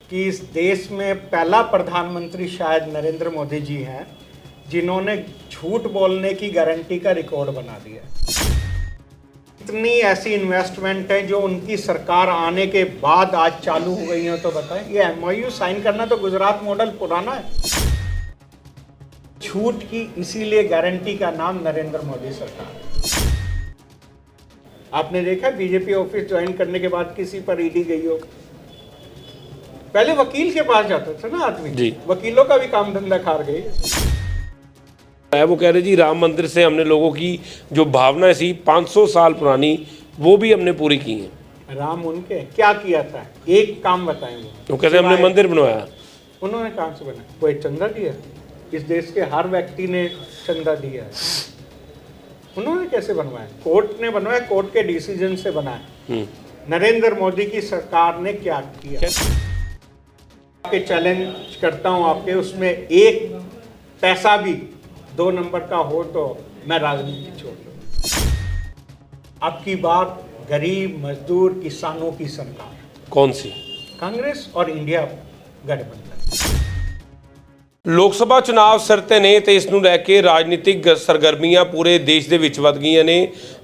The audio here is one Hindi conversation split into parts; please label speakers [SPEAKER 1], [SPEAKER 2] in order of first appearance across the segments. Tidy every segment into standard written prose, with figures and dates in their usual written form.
[SPEAKER 1] कि इस देश में पहला प्रधानमंत्री शायद नरेंद्र मोदी जी हैं जिन्होंने झूठ बोलने की गारंटी का रिकॉर्ड बना दिया। इतनी ऐसी इन्वेस्टमेंट है जो उनकी सरकार आने के बाद आज चालू हो गई है, तो बताएं। ये एमओयू साइन करना तो गुजरात मॉडल पुराना है। झूठ की इसीलिए गारंटी का नाम नरेंद्र मोदी सरकार है। आपने देखा बीजेपी ऑफिस ज्वाइन करने के बाद किसी पर ईडी गई हो? पहले वकील के पास जाता था ना आदमी जी। वकीलों का भी काम धंधा खार गई।
[SPEAKER 2] वो कह रहे जी राम मंदिर से हमने लोगों की जो भावना थी 500 साल पुरानी वो भी हमने पूरी की है।
[SPEAKER 1] राम उनके क्या किया था? एक काम बताएंगे।
[SPEAKER 2] वो कहते हमने मंदिर बनवाया।
[SPEAKER 1] उन्होंने कहाँ से बनाया? कोई चंदा दिया? इस देश के हर व्यक्ति ने चंदा दिया है। उन्होंने कैसे बनवाया? कोर्ट ने बनवाया, कोर्ट के डिसीजन से बनाया। नरेंद्र मोदी की सरकार ने क्या किया? के चैलेंज करता हूं आपके, उसमें एक पैसा भी 2 नंबर का हो तो मैं राजनीति छोड़ दूं। अब की बात गरीब मजदूर किसानों की सरकार।
[SPEAKER 2] कौन सी?
[SPEAKER 1] कांग्रेस और इंडिया गठबंधन।
[SPEAKER 2] ਲੋਕਸਭਾ ਚੁਣਾਵ ਸਿਰ ਤੇ ਨੇ ਤੇ ਇਸ ਨੂੰ ਲੈ ਕੇ ਰਾਜਨੀਤਿਕ ਸਰਗਰਮੀਆਂ ਪੂਰੇ ਦੇਸ਼ ਦੇ ਵਿੱਚ ਵੱਧ ਗਈਆਂ ਨੇ,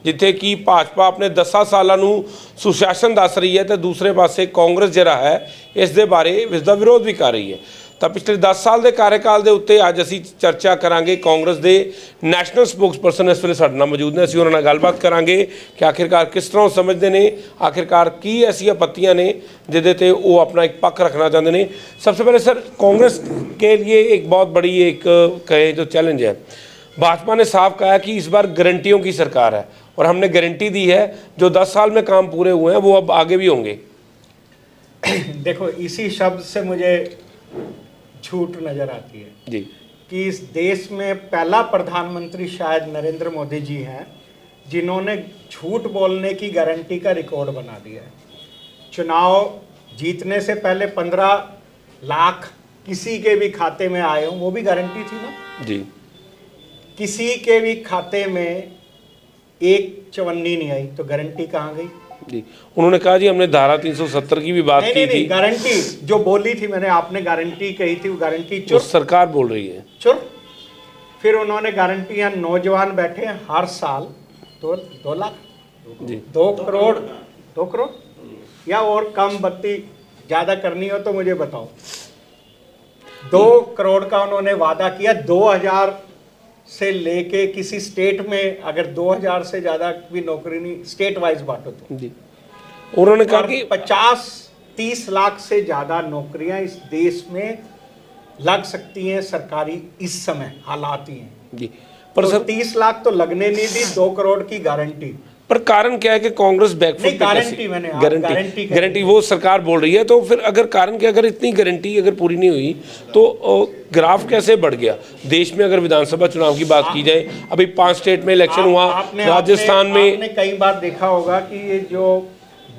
[SPEAKER 2] ਜਿੱਥੇ ਕਿ ਭਾਜਪਾ ਆਪਣੇ 10 ਸਾਲਾਂ ਨੂੰ ਸੁਸ਼ਾਸਨ ਦੱਸ ਰਹੀ ਹੈ ਤੇ ਦੂਸਰੇ ਪਾਸੇ ਕਾਂਗਰਸ ਜਿਹੜਾ ਹੈ ਇਸ ਦੇ ਬਾਰੇ ਇਸ ਦਾ ਵਿਰੋਧ ਵੀ ਕਰ ਰਹੀ ਹੈ। ਤਾਂ ਪਿਛਲੇ 10 ਸਾਲ ਦੇ ਕਾਰਜਕਾਲ ਦੇ ਉੱਤੇ ਅੱਜ ਅਸੀਂ ਚਰਚਾ ਕਰਾਂਗੇ। ਕਾਂਗਰਸ ਦੇ ਨੈਸ਼ਨਲ ਸਪੋਕਸਪਰਸਨ ਇਸ ਵੇਲੇ ਸਾਡੇ ਨਾਲ ਮੌਜੂਦ ਨੇ। ਅਸੀਂ ਉਹਨਾਂ ਨਾਲ ਗੱਲਬਾਤ ਕਰਾਂਗੇ ਕਿ ਆਖਿਰਕਾਰ ਕਿਸ ਤਰ੍ਹਾਂ ਉਹ ਸਮਝਦੇ ਨੇ, ਆਖਿਰਕਾਰ ਕੀ ਐਸੀਆਂ ਪੱਤੀਆਂ ਨੇ ਜਿਹਦੇ ਤੇ ਉਹ अपना एक पक्ष रखना चाहते हैं। सबसे पहले सर, कांग्रेस के लिए एक बहुत बड़ी एक कहे जो चैलेंज है, भाजपा ने साफ कहा कि इस बार गारंटियों की सरकार है और हमने गारंटी दी है जो 10 साल में काम पूरे हुए हैं वो अब आगे भी होंगे।
[SPEAKER 1] देखो, इसी शब्द से मुझे झूठ नजर आती है जी कि इस देश में पहला प्रधानमंत्री शायद नरेंद्र मोदी जी हैं जिन्होंने झूठ बोलने की गारंटी का रिकॉर्ड बना दिया है। चुनाव जीतने से पहले 15 लाख किसी के भी खाते में आए हों, वो भी गारंटी थी ना जी। किसी के भी खाते में एक चवन्नी नहीं आई तो गारंटी कहाँ गई
[SPEAKER 2] जी? उन्होंने कहा जी हमने धारा 370 की भी बात की थी।
[SPEAKER 1] गारंटी जो बोली थी मैंने, आपने गारंटी कही थी, वो गारंटी चुर
[SPEAKER 2] सरकार बोल रही है
[SPEAKER 1] चुर। फिर उन्होंने गारंटियां, नौजवान बैठे हैं हर साल 2 लाख जी, 2 करोड़ या और कम बत्ती ज्यादा करनी हो तो मुझे बताओ। 2 करोड़ का उन्होंने वादा किया। 2000 से लेके किसी स्टेट में अगर 2000 से ज्यादा भी नौकरी नहीं, स्टेट वाइज बांटो तो जी।
[SPEAKER 2] उन्होंने कहा कि
[SPEAKER 1] 50-30 लाख से ज्यादा नौकरियां इस देश में लग सकती हैं सरकारी, इस समय हालात ही हैं जी। पर तो सर 30 लाख तो लगने नहीं दी, 2 करोड़ की गारंटी। पर कारण क्या है कि कांग्रेस बैकफुट पे? गारंटी मैंने गारंटी वो सरकार बोल रही है, तो फिर अगर कारण क्या, अगर इतनी गारंटी अगर पूरी नहीं हुई तो ग्राफ कैसे बढ़ गया देश में? अगर विधानसभा चुनाव की बात की जाए, अभी 5 स्टेट में इलेक्शन हुआ, राजस्थान में आपने कई बार देखा होगा कि ये जो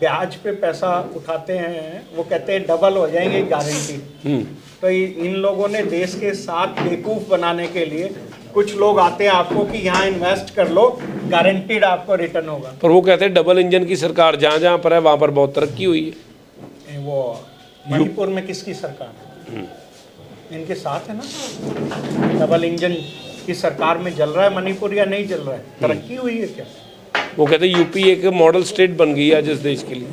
[SPEAKER 1] ब्याज पे पैसा उठाते हैं वो कहते हैं डबल हो जाएंगे गारंटी। तो इन लोगों ने देश के साथ बेवकूफ बनाने के लिए कुछ लोग आते हैं आपको कि यहाँ इन्वेस्ट कर लो, गारंटीड आपको रिटर्न होगा।
[SPEAKER 2] पर वो कहते हैं डबल इंजन की सरकार जहाँ जहाँ पर है वहाँ पर बहुत तरक्की हुई है।
[SPEAKER 1] वो मणिपुर में किसकी सरकार है? इनके साथ है ना। डबल इंजन की सरकार में जल रहा है मणिपुर या नहीं जल रहा है? तरक्की हुई है क्या?
[SPEAKER 2] वो कहते हैं यूपी एक मॉडल स्टेट बन गई है आज इस देश के लिए।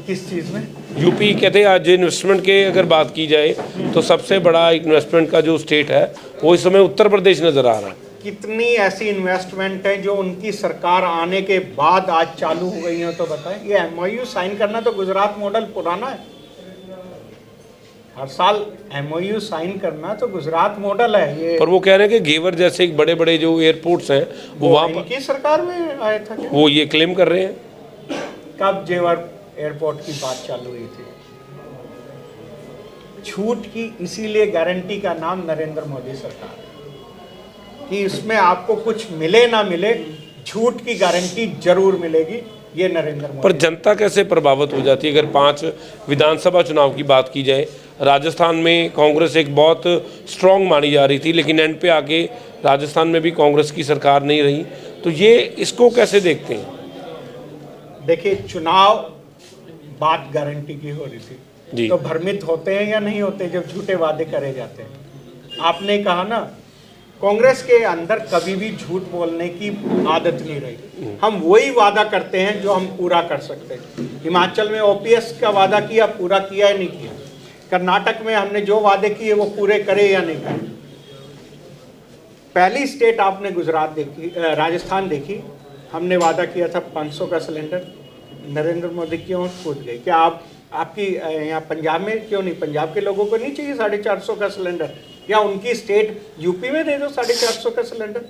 [SPEAKER 1] किस चीज़ में?
[SPEAKER 2] यूपी कहते हैं आज इन्वेस्टमेंट के अगर बात की जाए तो सबसे बड़ा इन्वेस्टमेंट का जो स्टेट है वो इस समय उत्तर प्रदेश नजर आ रहा है।
[SPEAKER 1] कितनी ऐसी इन्वेस्टमेंट है जो उनकी सरकार आने के बाद आज चालू हो गई है, तो बताएं। ये एमओयू साइन करना तो गुजरात मॉडल पुराना है। हर साल एमओयू साइन करना तो गुजरात मॉडल है ये।
[SPEAKER 2] पर वो कह रहे हैं कि घेवर जैसे एक बड़े बड़े जो एयरपोर्ट्स हैं वो वहाँ
[SPEAKER 1] पर सरकार में आया था क्या?
[SPEAKER 2] वो ये क्लेम कर रहे हैं।
[SPEAKER 1] कब जेवर एयरपोर्ट की बात चालू हुई थी? झूठ की इसीलिए गारंटी का नाम नरेंद्र मोदी सरकार है कि इसमें आपको कुछ मिले ना मिले, झूठ की गारंटी जरूर मिलेगी। ये नरेंद्र मोदी।
[SPEAKER 2] पर जनता कैसे प्रभावित हो जाती है? अगर 5 विधानसभा चुनाव की बात की जाए, राजस्थान में कांग्रेस एक बहुत स्ट्रॉन्ग मानी जा रही थी, लेकिन एंड पे आके राजस्थान में भी कांग्रेस की सरकार नहीं रही, तो ये इसको कैसे देखते हैं?
[SPEAKER 1] देखिए, चुनाव बात गारंटी की हो रही थी,
[SPEAKER 2] जी।
[SPEAKER 1] तो भ्रमित होते हैं या नहीं होते जब झूठे वादे करे जाते हैं? आपने कहा ना, कांग्रेस के अंदर कभी भी झूठ बोलने की आदत नहीं रही। हम वही वादा करते हैं जो हम पूरा कर सकते हैं। हिमाचल में ओपीएस का वादा किया, पूरा किया या नहीं किया? कर्नाटक में हमने जो वादे किए वो पूरे करे या नहीं करे? पहली स्टेट आपने गुजरात देखी, राजस्थान देखी, हमने वादा किया था 500 का सिलेंडर, नरेंद्र मोदी क्यों कूद गए? क्या आपकी यहाँ पंजाब में क्यों नहीं? पंजाब के लोगों को नहीं चाहिए 450 का सिलेंडर? या उनकी स्टेट यूपी में दे दो 450 का सिलेंडर।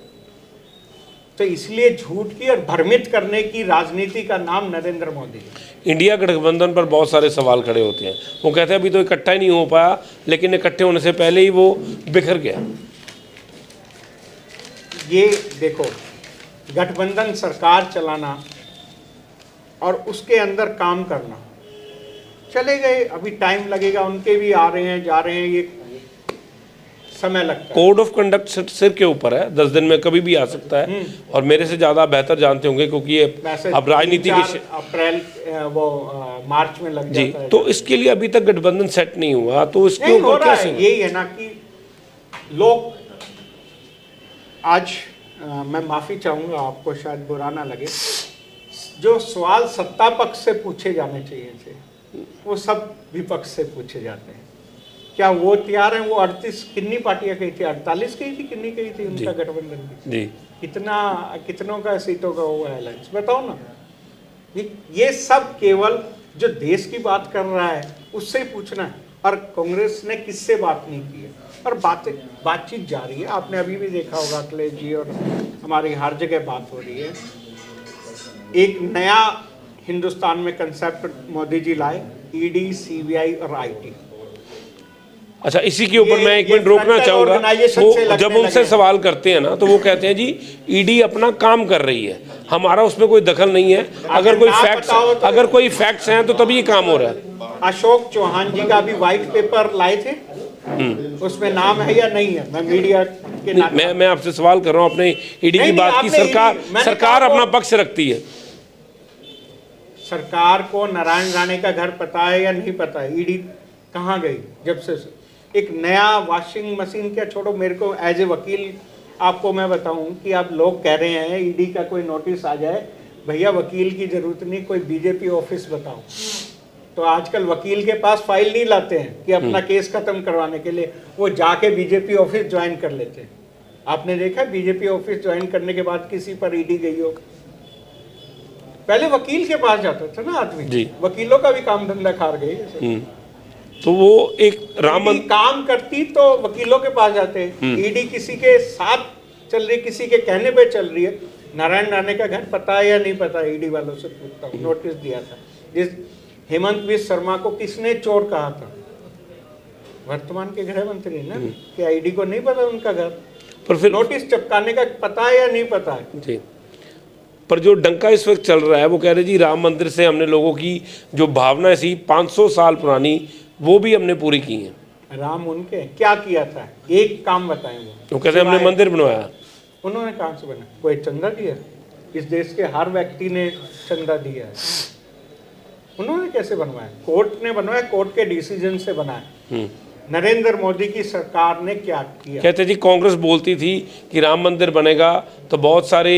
[SPEAKER 1] तो इसलिए झूठ की और भ्रमित करने की राजनीति का नाम नरेंद्र मोदी है।
[SPEAKER 2] इंडिया गठबंधन पर बहुत सारे सवाल खड़े होते हैं। वो कहते हैं अभी तो इकट्ठा ही नहीं हो पाया, लेकिन इकट्ठे होने से पहले ही वो बिखर गया।
[SPEAKER 1] ये देखो, गठबंधन सरकार चलाना और उसके अंदर काम करना, चले गए, अभी टाइम लगेगा, उनके भी आ रहे हैं जा रहे हैं, ये समय लगता है।
[SPEAKER 2] कोड ऑफ कंडक्ट सिर के ऊपर है, 10 दिन में कभी भी आ सकता है, और मेरे से ज़्यादा बेहतर जानते होंगे क्योंकि ये अब राजनीति के
[SPEAKER 1] अप्रैल वो मार्च में लग
[SPEAKER 2] जी
[SPEAKER 1] जाता है।
[SPEAKER 2] तो इसके लिए अभी तक गठबंधन सेट नहीं हुआ, तो इसके
[SPEAKER 1] नहीं हो
[SPEAKER 2] ऊपर
[SPEAKER 1] रहा
[SPEAKER 2] कैसे?
[SPEAKER 1] है। यही है ना कि लोग आज मैं माफ़ी चाहूँगा, आपको शायद बुरा ना लगे, जो सवाल सत्ता पक्ष से पूछे जाने चाहिए थे वो सब विपक्ष से पूछे जाते हैं। क्या वो तैयार हैं? वो 38 कितनी पार्टियां गई थी? 48 गई थी, कितनी गई थी उनका गठबंधन की?
[SPEAKER 2] जी,
[SPEAKER 1] कितनों का सीटों का वो अलायंस, बताओ ना। ये सब केवल जो देश की बात कर रहा है उससे ही पूछना है, और कांग्रेस ने किससे बात नहीं की है, और बातचीत जारी है। आपने अभी भी देखा होगा, अखिलेश जी और हमारी हर जगह बात हो रही है। एक नया हिंदुस्तान में कंसेप्ट मोदी जी लाए, ईडी, सीबीआई और आईटी।
[SPEAKER 2] अच्छा, इसी के ऊपर मैं एक मिनट रोकना चाहूँगा। वो जब उनसे सवाल करते हैं ना, तो वो कहते हैं जी ईडी अपना काम कर रही है, हमारा उसमें कोई दखल नहीं है। अगर कोई फैक्ट्स हैं तो तभी ये काम हो रहा है।
[SPEAKER 1] अशोक चौहान जी का भी व्हाइट पेपर लाए थे, उसमें नाम है या नहीं है? मैं मीडिया के
[SPEAKER 2] मैं आपसे सवाल कर रहा हूँ अपने ईडी की बात की। सरकार अपना पक्ष रखती है।
[SPEAKER 1] सरकार को नारायण राणे का घर पता है या नहीं पता है? ईडी कहाँ गई? जब से एक नया वॉशिंग मशीन, क्या छोड़ो, मेरे को एज ए वकील आपको मैं बताऊं कि आप लोग कह रहे हैं ईडी का कोई नोटिस आ जाए, भैया वकील की जरूरत नहीं, कोई बीजेपी ऑफिस बताओ। तो आजकल वकील के पास फाइल नहीं लाते हैं कि अपना केस खत्म करवाने के लिए, वो जाके बीजेपी ऑफिस ज्वाइन कर लेते हैं। आपने देखा बीजेपी ऑफिस ज्वाइन करने के बाद किसी पर ईडी गई हो? पहले वकील के पास जाता था ना आदमी, वकीलों का भी काम धंधा खार गई।
[SPEAKER 2] तो वो एक
[SPEAKER 1] काम करती तो वकीलों के पास जाते हैं। ईडी किसी के साथ चल रही, किसी के कहने पे चल रही है। नारायण राणे का घर पता है या नहीं पता? ईडी वालों से पूछता हूँ। नोटिस दिया था, जिस हेमंत बिश्व शर्मा को किसने चोर कहा था? वर्तमान के गृह मंत्री ना। क्या ईडी को नहीं पता उनका घर? पर फिर नोटिस चिपकाने का पता है या नहीं पता है?
[SPEAKER 2] जी, पर जो डंका इस वक्त चल रहा है, वो कह रहे जी राम मंदिर से हमने लोगों की जो भावना थी 500 साल पुरानी, वो भी हमने पूरी की है।
[SPEAKER 1] राम उनके क्या किया था? एक काम बताएं।
[SPEAKER 2] वो कहते हैं हमने मंदिर बनवाया।
[SPEAKER 1] उन्होंने कहाँ से बना? कोई चंदा दिया? इस देश के हर व्यक्ति ने चंदा दिया है। उन्होंने कैसे बनवाया? कोर्ट ने बनवाया, कोर्ट के डिसीजन से बनाया। नरेंद्र मोदी की सरकार ने क्या किया? कहते
[SPEAKER 2] जी कांग्रेस बोलती थी कि राम मंदिर बनेगा तो बहुत सारे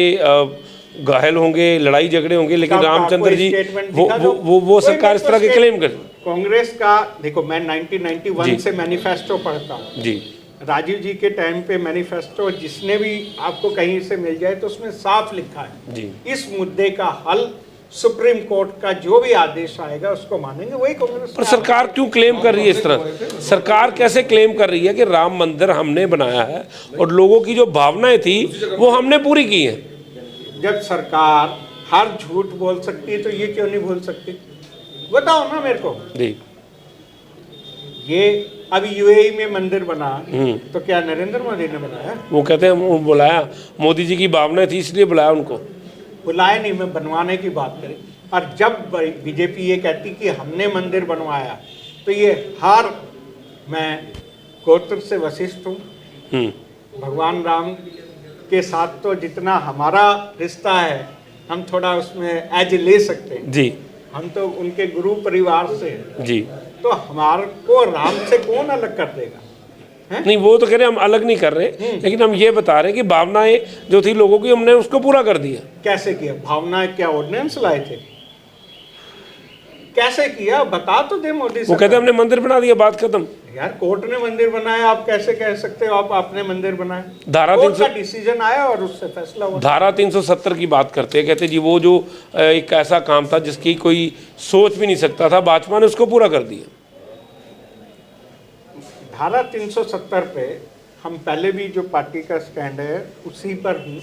[SPEAKER 2] घायल होंगे, लड़ाई झगड़े होंगे, लेकिन रामचंद्र जी वो सरकार इस तरह के क्लेम कर।
[SPEAKER 1] कांग्रेस का देखो, मैं 1991 से मैनिफेस्टो पढ़ता हूँ जी। राजीव जी के टाइम पे मैनिफेस्टो जिसने भी आपको कहीं से मिल जाए तो उसमें साफ लिखा है जी, इस मुद्दे का हल सुप्रीम कोर्ट का जो भी आदेश आएगा उसको मानेंगे। वही कांग्रेस।
[SPEAKER 2] पर सरकार क्यों क्लेम कर रही है इस तरह? सरकार कैसे क्लेम कर रही है कि राम मंदिर हमने बनाया है और लोगों की जो भावनाएं थी वो हमने पूरी की है?
[SPEAKER 1] जब सरकार हर झूठ बोल सकती है तो ये क्यों नहीं बोल सकती? बताओ ना मेरे को जी। ये अभी यूएई में मंदिर बना तो क्या नरेंद्र मोदी ने बनाया? वो कहते हैं
[SPEAKER 2] बुलाया, मोदी जी की भावना थी इसलिए बुलाया उनको।
[SPEAKER 1] बुलाया नहीं, मैं बनवाने की बात करी। और जब बीजेपी ये कहती कि हमने मंदिर बनवाया तो ये हर, मैं गोत्र से वशिष्ठ हूँ, भगवान राम के साथ तो जितना हमारा रिश्ता है हम थोड़ा उसमें एज ले सकते हैं जी। हम तो उनके गुरु परिवार से जी। तो हमारे को राम से कौन अलग कर देगा?
[SPEAKER 2] नहीं, वो तो कह रहे हम अलग नहीं कर रहे, लेकिन हम ये बता रहे हैं कि भावनाएं जो थी लोगों की हमने उसको पूरा कर दिया।
[SPEAKER 1] कैसे किया? भावनाएं क्या ऑर्डिनेंस लाए थे? कैसे किया बता तो दे मोदी
[SPEAKER 2] वो कहते हमने मंदिर बना दिया, बात खत्म।
[SPEAKER 1] यार कोर्ट ने मंदिर बनाया, आप कैसे कह सकते हो आप आपने मंदिर बनाया?
[SPEAKER 2] धारा
[SPEAKER 1] कोर्ट का डिसीजन आया और उससे फैसला हुआ।
[SPEAKER 2] धारा 370 की बात करते हैं, कहते जी वो जो एक ऐसा काम था जिसकी कोई सोच भी नहीं सकता था, भाजपा ने उसको पूरा कर दिया।
[SPEAKER 1] धारा 370 पे हम पहले भी जो पार्टी का स्टैंड है उसी पर हूँ।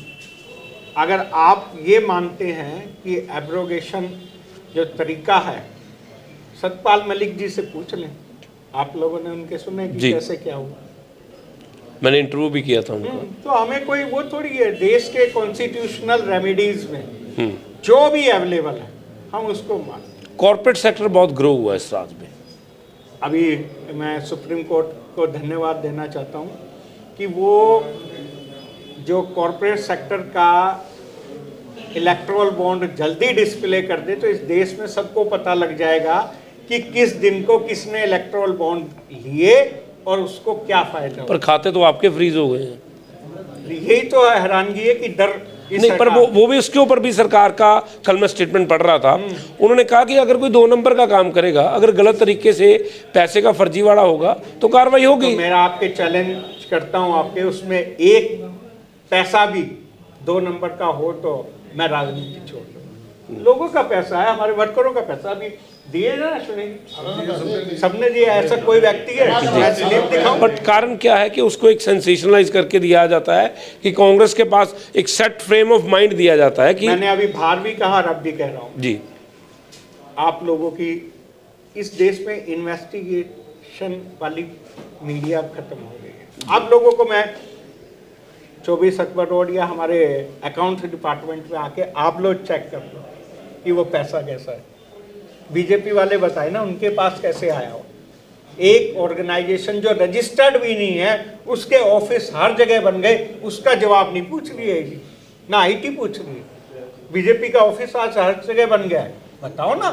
[SPEAKER 1] अगर आप ये मानते हैं कि एब्रोगेशन जो तरीका है, सतपाल मलिक जी से पूछ लें, आप लोगों ने उनके सुने कि कैसे क्या हुआ?
[SPEAKER 2] मैंने इंटरव्यू भी किया था उनका।
[SPEAKER 1] तो हमें कोई वो थोड़ी है, देश के कॉन्स्टिट्यूशनल रेमेडीज में जो भी अवेलेबल है हम उसको मानते।
[SPEAKER 2] कॉर्पोरेट सेक्टर बहुत ग्रो हुआ है इस राज्य में।
[SPEAKER 1] अभी मैं सुप्रीम कोर्ट को धन्यवाद देना चाहता हूँ कि वो जो कॉर्पोरेट सेक्टर का इलेक्ट्रल बॉन्ड जल्दी डिस्प्ले कर दे तो इस देश में सबको पता लग जाएगा कि किस दिन को किसने इलेक्ट्रल बॉन्ड लिए और उसको क्या फायदा।
[SPEAKER 2] पर खाते तो आपके फ्रीज हो गए हैं।
[SPEAKER 1] यही तो हैरानगी है कि डर
[SPEAKER 2] नहीं, पर वो भी उसके ऊपर भी सरकार का कल मैं स्टेटमेंट पढ़ रहा था, उन्होंने कहा कि अगर कोई 2 नंबर का काम करेगा, अगर गलत तरीके से पैसे का फर्जीवाड़ा होगा तो कार्रवाई होगी।
[SPEAKER 1] तो मैं आपके चैलेंज करता हूं, आपके उसमें एक पैसा भी 2 नंबर का हो तो मैं राजनीति छोड़ दूंगा। लोगों का पैसा है, हमारे वर्करों का पैसा भी दिए ना, सबने दिया। ऐसा कोई व्यक्ति है मैं स्लिप दिखाऊं?
[SPEAKER 2] बट कारण क्या है कि उसको एक सेंसेशनलाइज करके दिया जाता है कि कांग्रेस के पास एक सेट फ्रेम ऑफ माइंड दिया जाता है कि
[SPEAKER 1] मैंने अभी बाहर भी कहा और अब भी कह रहा हूं
[SPEAKER 2] जी,
[SPEAKER 1] आप लोगों की इस देश में इन्वेस्टिगेशन वाली मीडिया अब खत्म हो गई है। आप लोगों को मैं 24 अकबर रोड या हमारे अकाउंट्स डिपार्टमेंट में आके आप लोग चेक कर लो कि वो पैसा कैसा है। बीजेपी वाले बताए ना उनके पास कैसे आया हो। एक ऑर्गेनाइजेशन जो रजिस्टर्ड भी नहीं है उसके ऑफिस हर जगह बन गए, उसका जवाब नहीं पूछ रही है जी, ना आईटी पूछ रही है। बीजेपी का ऑफिस आज हर जगह बन गया है, बताओ ना।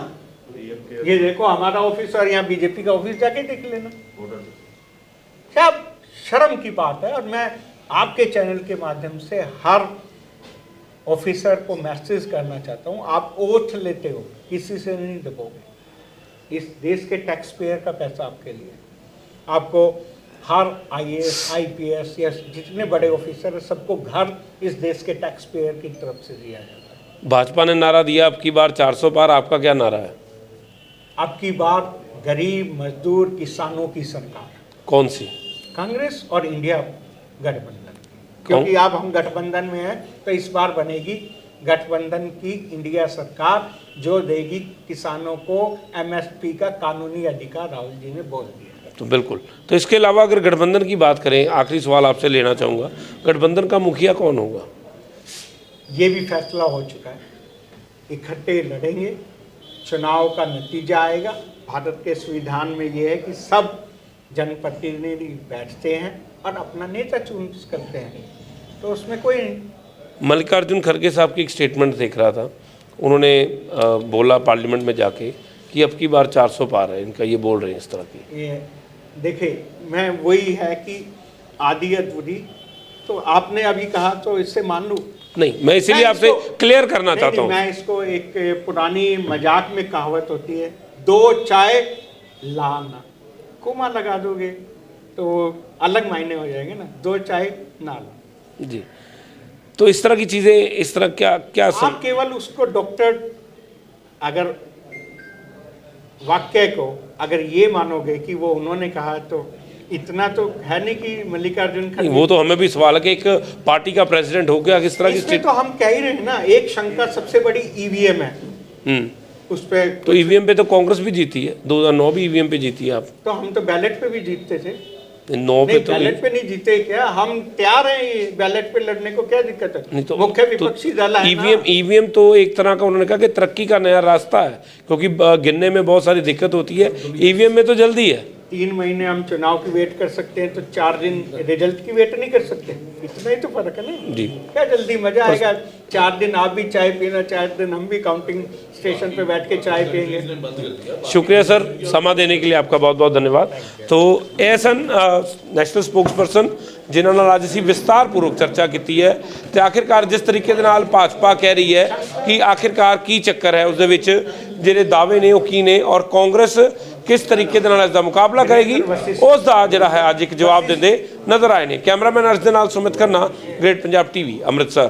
[SPEAKER 1] ये देखो हमारा ऑफिस और यहाँ बीजेपी का ऑफिस जाके देख लेना। क्या शर्म की बात है। और मैं आपके चैनल के माध्यम से हर ऑफिसर को मैसेज करना चाहता हूँ, आप ओथ लेते हो, किसी से नहीं दबोगे। इस देश के टैक्स पेयर का पैसा आपके लिए, आपको हर IAS IPS या जितने बड़े ऑफिसर है सबको घर इस देश के टैक्स पेयर की तरफ से दिया जाता है।
[SPEAKER 2] भाजपा ने नारा दिया अब की बार 400 पार, आपका क्या नारा है?
[SPEAKER 1] अब की बार गरीब मजदूर किसानों की सरकार।
[SPEAKER 2] कौन सी?
[SPEAKER 1] कांग्रेस और इंडिया गठबंधन, क्योंकि अब हम गठबंधन में हैं तो इस बार बनेगी गठबंधन की इंडिया सरकार जो देगी किसानों को MSP का कानूनी अधिकार। राहुल जी ने बोल दिया।
[SPEAKER 2] तो बिल्कुल। तो इसके अलावा अगर गठबंधन की बात करें, आखिरी सवाल आपसे लेना चाहूँगा, गठबंधन का मुखिया कौन होगा?
[SPEAKER 1] ये भी फैसला हो चुका है, इकट्ठे लड़ेंगे, चुनाव का नतीजा आएगा। भारत के संविधान में ये है कि सब जनप्रतिनिधि बैठते हैं और अपना नेता चूज करते हैं, तो उसमें कोई नहीं।
[SPEAKER 2] मल्लिकार्जुन खड़गे साहब की एक स्टेटमेंट देख रहा था, उन्होंने बोला पार्लियामेंट में जाके कि अब की बार 400 पार है इनका, ये बोल रहे हैं इस तरह की।
[SPEAKER 1] ये देखिए, मैं वही है कि आधी अधूरी, तो आपने अभी कहा तो इससे मान लूँ
[SPEAKER 2] नहीं, मैं इसीलिए आपसे क्लियर करना चाहता हूँ।
[SPEAKER 1] मैं इसको एक पुरानी मजाक में कहावत होती है, 2 चाय लाना, कोमा लगा दोगे तो अलग मायने हो जाएंगे ना, 2 चाय ना ला
[SPEAKER 2] जी। तो इस तरह की चीजें, इस तरह क्या
[SPEAKER 1] आप केवल उसको डॉक्टर अगर वाक्य को अगर ये मानोगे कि वो उन्होंने कहा, तो इतना तो है नहीं कि मल्लिकार्जुन खड़गे।
[SPEAKER 2] वो तो हमें भी सवाल है कि एक पार्टी का प्रेसिडेंट हो गया किस तरह की
[SPEAKER 1] इसमें तो हम कह ही रहे हैं ना, एक शंका सबसे बड़ी EVM है। उस पे
[SPEAKER 2] तो EVM पे तो कांग्रेस भी जीती है, 2009 भी EVM पे जीती है आप।
[SPEAKER 1] तो हम तो बैलेट पे भी जीतते थे।
[SPEAKER 2] 9 पे तो
[SPEAKER 1] बैलेट पे नहीं जीते क्या? हम तैयार हैं बैलेट पे लड़ने को, क्या दिक्कत है?
[SPEAKER 2] नहीं तो
[SPEAKER 1] मुख्य विपक्षी दल है ना।
[SPEAKER 2] EVM तो एक तरह का उन्होंने कहा कि तरक्की का नया रास्ता है, क्योंकि गिनने में बहुत सारी दिक्कत होती है, EVM में तो जल्दी है।
[SPEAKER 1] 3 महीने हम चुनाव की वेट कर सकते हैं, तो 4 दिन रिजल्ट की वेट नहीं कर सकते? इतना ही तो फर्क है ना
[SPEAKER 2] जी।
[SPEAKER 1] क्या जल्दी मजा आएगा? 4 दिन आप भी चाय पीना, 4 दिन हम भी काउंटिंग स्टेशन पे बैठ के चाय पियेंगे।
[SPEAKER 2] शुक्रिया सर, समा देने के लिए आपका बहुत बहुत धन्यवाद। तो ਇਹ ਸਨ ਨੈਸ਼ਨਲ ਸਪੋਕਸਪਰਸਨ ਜਿਨ੍ਹਾਂ ਨਾਲ ਅੱਜ ਅਸੀਂ ਵਿਸਤਾਰਪੂਰਵਕ ਚਰਚਾ ਕੀਤੀ ਹੈ ਤੇ ਆਖਿਰਕਾਰ ਜਿਸ ਤਰੀਕੇ ਦੇ ਨਾਲ ਭਾਜਪਾ ਕਹਿ ਰਹੀ ਹੈ ਕਿ ਆਖਿਰਕਾਰ ਕੀ ਚੱਕਰ ਹੈ, ਉਸ ਦੇ ਵਿੱਚ ਜਿਹੜੇ ਦਾਅਵੇ ਨੇ ਉਹ ਕੀ ਨੇ ਔਰ ਕਾਂਗਰਸ ਕਿਸ ਤਰੀਕੇ ਦੇ ਨਾਲ ਇਸ ਦਾ ਮੁਕਾਬਲਾ ਕਰੇਗੀ, ਉਸ ਦਾ ਜਿਹੜਾ ਹੈ ਅੱਜ ਇੱਕ ਜਵਾਬ ਦਿੰਦੇ ਨਜ਼ਰ ਆਏ ਨੇ। ਕੈਮਰਾਮੈਨ ਅਰਸ਼ ਦੇ ਨਾਲ ਸੁਮਿਤ ਖੰਨਾ, ਗ੍ਰੇਟ ਪੰਜਾਬ ਟੀਵੀ, ਅੰਮ੍ਰਿਤਸਰ।